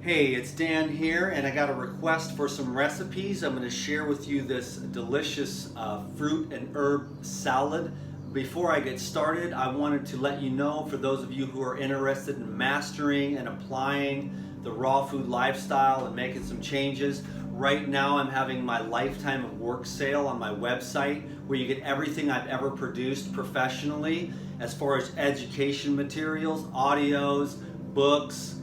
Hey, it's Dan here, and I got a request for some recipes. I'm going to share with you this delicious fruit and herb salad. Before I get started, I wanted to let you know, for those of you who are interested in mastering and applying the raw food lifestyle and making some changes, right now I'm having my lifetime of work sale on my website where you get everything I've ever produced professionally as far as education materials, audios, books,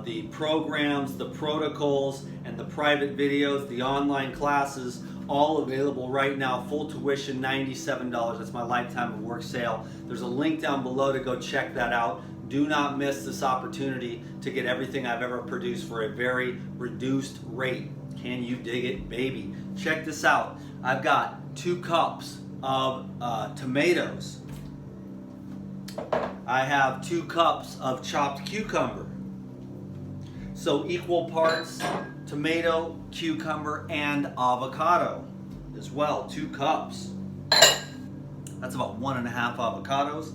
the programs, the protocols, and the private videos, the online classes, all available right now. Full tuition, $97. That's my lifetime of work sale. There's a link down below to go check that out. Do not miss this opportunity to get everything I've ever produced for a very reduced rate. Can you dig it, baby? Check this out. I've got 2 cups of tomatoes. I have 2 cups of chopped cucumber. So equal parts tomato, cucumber, and avocado as well, 2 cups. That's about 1.5 avocados.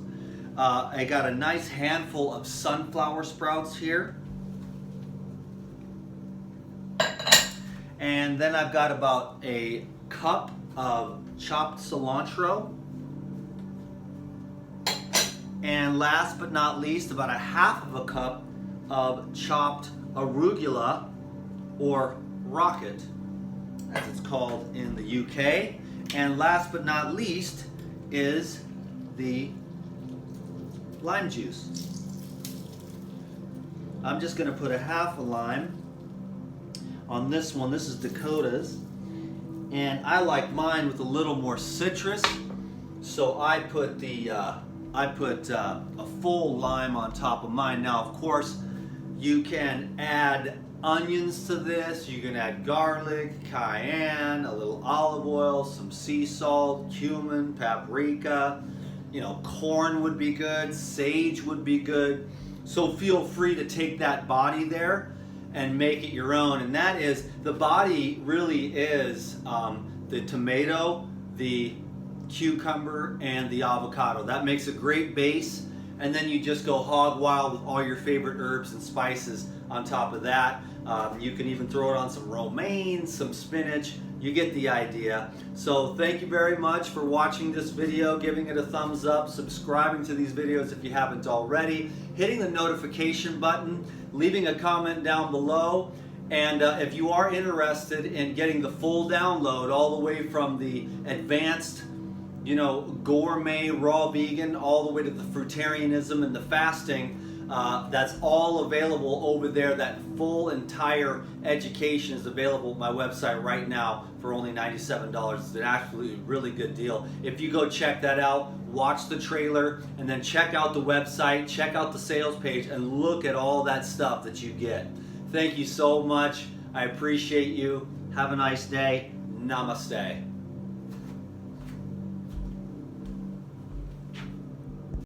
I got a nice handful of sunflower sprouts here. And then I've got about a cup of chopped cilantro. And last but not least, about 1/2 cup of chopped arugula, or rocket as it's called in the UK. And last but not least is the lime juice. I'm just going to put 1/2 lime on this one. This is Dakota's, and I like mine with a little more citrus, so I put a full lime on top of mine. Now, of course, you can add onions to this. You can add garlic, cayenne, a little olive oil, some sea salt, cumin, paprika. Corn would be good, sage would be good. So feel free to take that body there and make it your own. And that is, the body really is the tomato, the cucumber, and the avocado. That makes a great base. And then you just go hog wild with all your favorite herbs and spices on top of that. You can even throw it on some romaine, some spinach. You get the idea. So thank you very much for watching this video, giving it a thumbs up, subscribing to these videos if you haven't already, hitting the notification button, leaving a comment down below. And if you are interested in getting the full download all the way from the advanced gourmet raw vegan all the way to the fruitarianism and the fasting, that's all available over there. That full entire education is available at my website right now for only $97. It's an absolutely really good deal. If you go check that out, watch the trailer, and then check out the website, check out the sales page, and look at all that stuff that you get. Thank you so much. I appreciate you. Have a nice day. Namaste.